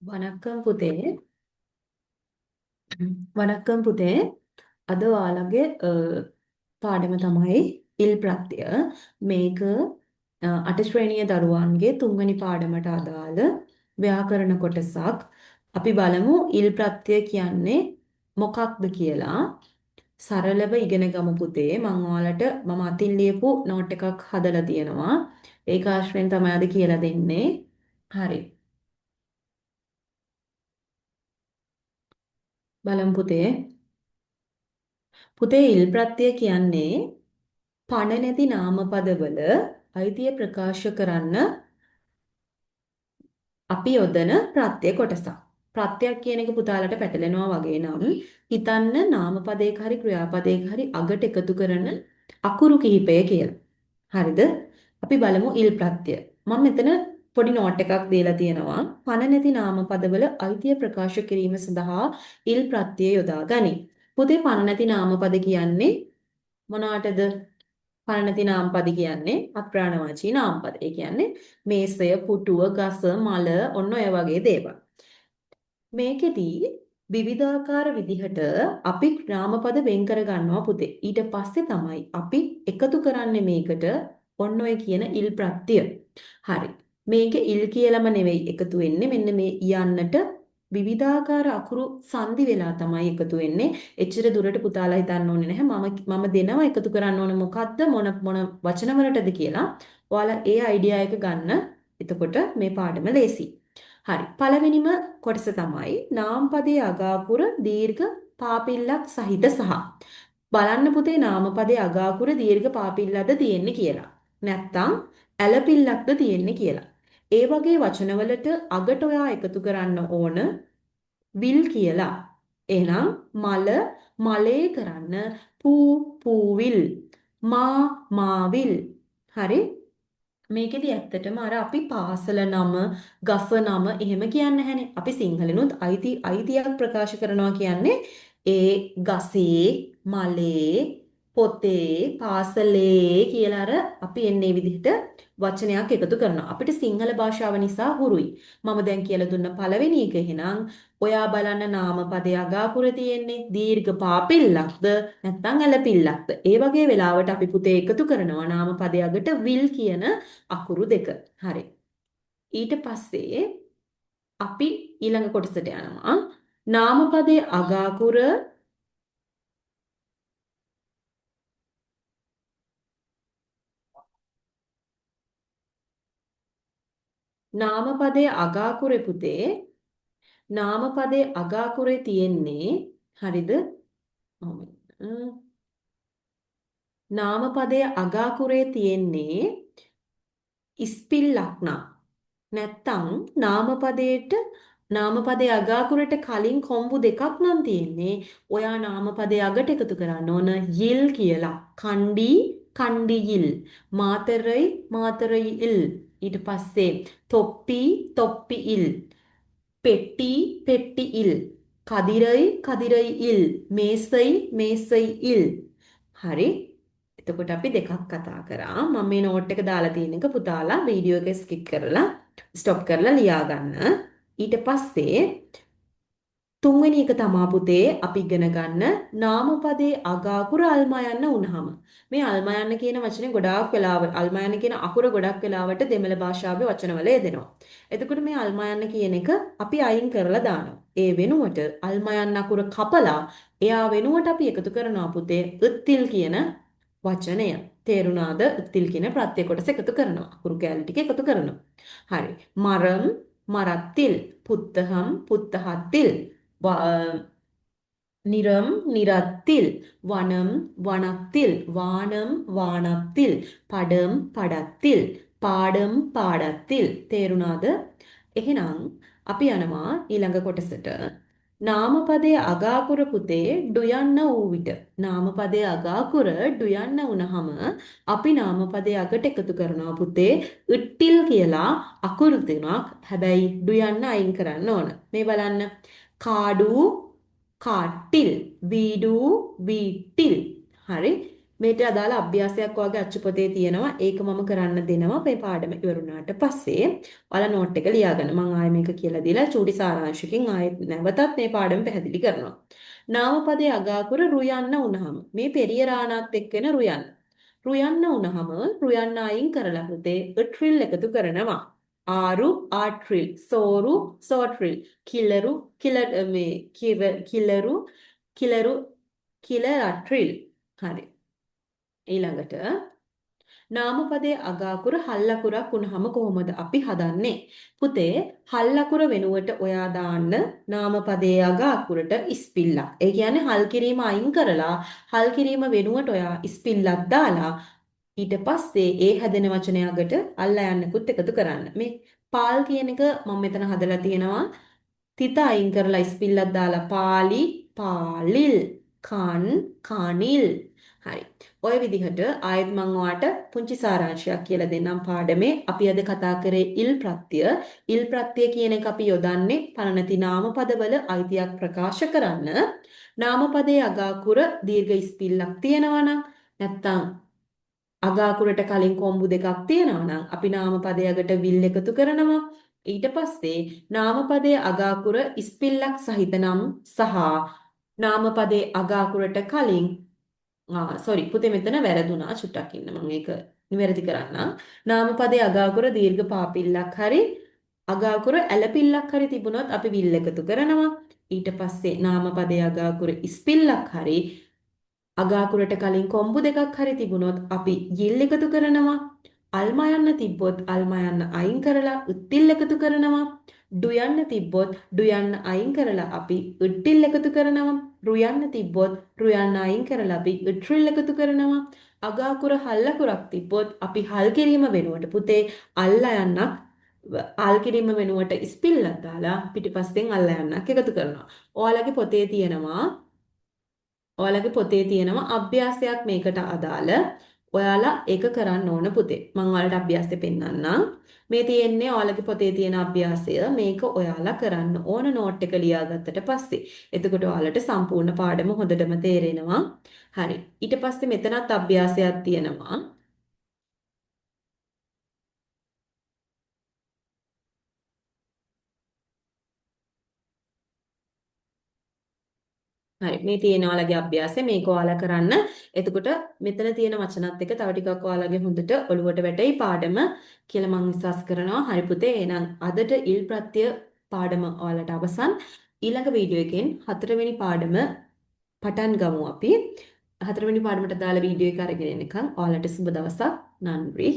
වණක්කම් පුතේ වණක්කම් පුතේ අද ඔයාලගේ පාඩම තමයි ඉල් ප්‍රත්‍ය මේක අට ශ්‍රේණිය දරුවන්ගේ තුන්වෙනි පාඩමට අදාළ ව්‍යාකරණ කොටසක් අපි බලමු ඉල් ප්‍රත්‍ය කියන්නේ මොකක්ද කියලා සරලව ඉගෙන ගමු පුතේ මම අතින් ලියපු නෝට් එකක් හදලා තියෙනවා ඒක ආශ්‍රයෙන් තමයි අද කියලා දෙන්නේ හරි බලමු පුතේ ඉල් ප්‍රත්‍ය කියන්නේ පණ නැති නාමපදවල අයිතිය ප්‍රකාශ කරන්න අපි යොදන ප්‍රත්‍ය කොටසක්. ප්‍රත්‍යක් කියන එක පුතාලට පැටලෙනවා වගේ නම් හිතන්න නාමපදයක හරි ක්‍රියාපදයක හරි අගට එකතු කරන අකුරු කිහිපය කියලා. හරිද? අපි බලමු ඉල් ප්‍රත්‍ය. මම මෙතන පොඩි නෝට් එකක් දීලා තියෙනවා. පණ නැති නාමපදවල අයිතිය ප්‍රකාශ කිරීම සඳහා ඉල් ප්‍රත්‍ය යොදා ගනි. පුතේ පණ නැති නාමපද කියන්නේ මොනවටද? පරිණති නාමපද කියන්නේ අප්‍රාණවාචී නාමපද. ඒ කියන්නේ මේසය, පුටුව, ගස, මල ඔන්න ඔය වගේ දේවල්. මේකෙදී විවිධාකාර විදිහට අපි නාමපද වෙන් කර ගන්නවා පුතේ. ඊට පස්සේ තමයි අපි එකතු කරන්නේ මේකට ඔන්න ඔය කියන ඉල් ප්‍රත්‍ය. හරි. මේක ඉල් කියලාම නෙවෙයි එකතු වෙන්නේ. මෙන්න මේ යන්නට විවිධාකාර අකුරු සංදි වෙලා තමයි එකතු වෙන්නේ. එච්චර දුරට පුතාලා හිතන්න ඕනේ නැහැ. මම දෙනවා එකතු කරන්න ඕනේ මොකද්ද මොන වචන වලටද කියලා. ඔයාලා ඒ අයිඩියා එක ගන්න. එතකොට මේ පාඩම ලේසි. හරි. පළවෙනිම කොටස තමයි නාමපදයේ අගාකුර දීර්ඝ පාපිල්ලක් සහිත සහ. බලන්න පුතේ නාමපදයේ අගාකුර දීර්ඝ පාපිල්ලක්ද තියෙන්නේ කියලා. නැත්තම් ඇලපිල්ලක්ද තියෙන්නේ කියලා. ඒ වගේ වචනවලට අගට ඔයා එකතු කරන්න ඕන විල් කියලා. එහෙනම් මල මලේ කරන්න පූවිල් මාවිල්. හරි? මේකෙදි ඇත්තටම අර අපි පාසල නම, ගස නම එහෙම කියන්නේ නැහැනේ. අපි සිංහලෙනුත් අයිතියක් ප්‍රකාශ කරනවා කියන්නේ ඒ ගසේ, මලේ, පොතේ, පාසලේ කියලා අර අපි එන්නේ විදිහට වචනයක් එකතු කරනවා. අපිට සිංහල භාෂාව නිසා හුරුයි. මම දැන් කියලා දුන්න පළවෙනි එක එහෙනම් ඔයා බලන්න නාමපදයේ අගාකුර තියෙන්නේ දීර්ඝ පාපිල්ලක්ද නැත්නම් ඇලපිල්ලක්ද? ඒ වගේ වෙලාවට අපි පුතේ එකතු කරනවා නාමපදයේ අගට විල් කියන අකුරු දෙක. හරි. ඊට පස්සේ අපි ඊළඟ කොටසට යනවා. නාමපදයේ අගාකුර නාමපදයේ අගාකුරේ පුතේ නාමපදයේ අගාකුරේ තියෙන්නේ හරිද? නාමපදයේ අගාකුරේ තියෙන්නේ ඉස්පිල්ලක් නා නැත්තම් නාමපදයේ අගාකුරට කලින් කොම්බු දෙකක් නම් තියෙන්නේ. ඔයා නාමපදයේ අගට එකතු කරන්න ඕන yiල් කියලා. කණ්ඩියිල්. මාතරයිල්. ඊට පස්සේ තොප්පියිල්. පෙට්ටියිල්. කදිරයිල්. මේසයිල්. හරි. එතකොට අපි දෙකක් කතා කරා. මම මේ නෝට් එක දාලා තියෙන එක පුතාලා වීඩියෝ එක ස්කිප් කරලා ස්ටොප් කරලා ලියා ගන්න. ඊට පස්සේ තුන්වෙනි එක තමා පුතේ අපි ඉගෙන ගන්න නාමපදයේ අගාකුර අල්මා යන්න වුණාම. මේ අල්මා යන්න කියන වචනේ ගොඩාක් වෙලාවට අල්මා යන්න කියන අකුර ගොඩක් වෙලාවට දෙමළ භාෂාවේ වචනවල යෙදෙනවා. එතකොට මේ අල්මා යන්න කියන එක අපි අයින් කරලා දානවා. ඒ වෙනුවට අල්මා යන්න අකුර කපලා එයා වෙනුවට අපි එකතු කරනවා පුතේ 으ත්තිල් කියන වචනය. තේරුණාද? උත්තිල් කියන ප්‍රත්‍ය කොටස එකතු කරනවා. අකුරු කැලි ටික එකතු කරනවා. හරි. මරම් මරත්තිල්. පුත්තහත්තිල්. නිරම් නිරත්තිල්. වනම් වනත්තිල්. වානත්තිල්. පඩත්තිල්. පාඩත්තිල්. තේරුණාද? එහෙනම් අපි යනවා ඊළඟ කොටසට. නාමපදයේ අගාකුර පුතේ ඩුයන්න වූ විට නාමපදයේ අගාකුර ඩුයන්න වුණහම අපි නාමපදයේ අගට එකතු කරනවා පුතේ ඉට්ටිල් කියලා අකුරු තුනක්. හැබැයි ඩුයන්න අයින් කරන්න ඕන. මේ බලන්න. කාඩු කාටිල්. වීඩු වීටිල්. හරි. මේට අදාළ අභ්‍යාසයක් වගේ අච්චුපතේ තියෙනවා. ඒක මම කරන්න දෙනවා මේ පාඩම ඉවරුණාට පස්සේ. ඔයාලා නෝට් එක ලියාගන්න. මම ආයෙ මේක කියලා දීලා චූටි සාරාංශිකෙන් ආයෙත් නැවතත් මේ පාඩම පැහැදිලි කරනවා. නාමපදයේ අගාකුර රුයන්න වුණාම මේ පෙරිය රාණත් එක්ක වෙන රුයන්න. රුයන්න වුණාම රුයන්න අයින් කරලා පුතේ ට්‍රිල් එකතු කරනවා. ආරු ආට්‍රිල් සෝරු සෝට්‍රිල් කිලරු කිලර් මේ කිලරු කිලරු කිලරට්‍රිල්. හරි. ඊළඟට නාමපදයේ අගාකුර හල්ලකුරක් වුණාම කොහොමද අපි හදන්නේ? පුතේ හල්ලකුර වෙනුවට ඔයා දාන්න නාමපදයේ අගාකුරට ඉස්පිල්ලක්. ඒ කියන්නේ හල් කිරීම අයින් කරලා හල් කිරීම වෙනුවට ඔයා ඉස්පිල්ලක් දාලා ඊට පස්සේ ඒ හැදෙන වචනය අගට අල්ලා යන්නකුත් එකතු කරන්න. මේ පාල් කියන එක මම මෙතන හදලා තියෙනවා. තිත අයින් කරලා ඉස්පිල්ලක් දාලා පාලි පාලිල් කන් කනිල්. හරි. ඔය විදිහට ආයෙත් මම ඔයාට පුංචි සාරාංශයක් කියලා දෙන්නම් පාඩමේ. අපි අද කතා කරේ ඉල් ප්‍රත්‍ය. ඉල් ප්‍රත්‍ය කියන එක අපි යොදන්නේ පනනති නාමපදවල අයිතියක් ප්‍රකාශ කරන්න. නාමපදයේ අගාකුර දීර්ඝ ඉස්පිල්ලක් තියෙනවා නම් නැත්තම් අගාකුරට කලින් කොම්බු දෙකක් තියෙනවා නම් අපි නාමපදයකට විල් එකතු කරනවා. ඊට පස්සේ නාමපදයේ අගාකුර ඉස්පිල්ලක් සහිත නම් සහ නාමපදයේ අගාකුරට කලින් සෝරි පුතේ මෙතන වැරදුනා චුට්ටක් ඉන්න මම ඒක නිවැරදි කරන්නම්. නාමපදයේ අගාකුර දීර්ඝ පාපිල්ලක් හරි අගාකුර ඇලපිල්ලක් හරි තිබුණොත් අපි විල් එකතු කරනවා. ඊට පස්සේ නාමපදයේ අගාකුර ඉස්පිල්ලක් හරි අගාකුරට කලින් කොම්බු දෙකක් හරි තිබුණොත් අපි යිල් එකතු කරනවා. අල්මා යන්න තිබ්බොත් අල්මා යන්න අයින් කරලා උත්තිල් එකතු කරනවා. ඩු යන්න තිබ්බොත් ඩු යන්න අයින් කරලා අපි උට්ටිල් එකතු කරනවා. රු යන්න තිබ්බොත් රු යන්න අයින් කරලා අපි උට්රිල් එකතු කරනවා. අගාකුර හල්ලකුරක් තිබ්බොත් අපි හල් කිරීම වෙනුවට පුතේ අල්ලා යන්නක් අල් කිරීම වෙනුවට ඉස්පිල්ලක් දාලා පිටිපස්සෙන් අල්ලා යන්නක් එකතු කරනවා. ඔයාලගේ පොතේ තියෙනවා අභ්‍යාසයක් මේකට අදාළ. ඔයාලා ඒක කරන්න ඕන පුතේ. මම ඔයාලට අභ්‍යාසය පෙන්නන්නම්. මේ තියෙන්නේ ඔයාලගේ පොතේ තියෙන අභ්‍යාසය. මේක ඔයාලා කරන්න ඕන නෝට් එක ලියාගත්තට පස්සේ. එතකොට ඔයාලට සම්පූර්ණ පාඩම හොඳටම තේරෙනවා. හරි. ඊට පස්සේ මෙතනත් අභ්‍යාසයක් තියෙනවා. හරි මේ තියෙන ඔයාලගේ අභ්‍යාසය මේක ඔයාලා කරන්න. එතකොට මෙතන තියෙන වචනත් එක්ක තව ටිකක් ඔයාලගේ හොඳට ඔලුවට වැටෙයි පාඩම කියලා මම විශ්වාස කරනවා. හරි පුතේ එහෙනම් අදට ඉල් ප්‍රත්‍ය පාඩම ඔයාලට අවසන්. ඊළඟ වීඩියෝ එකෙන් හතරවෙනි පාඩම පටන් ගමු අපි. හතරවෙනි පාඩමට දාලා වීඩියෝ එක අරගෙන එනකම් ඔයාලට සුබ දවසක්. නන්රි.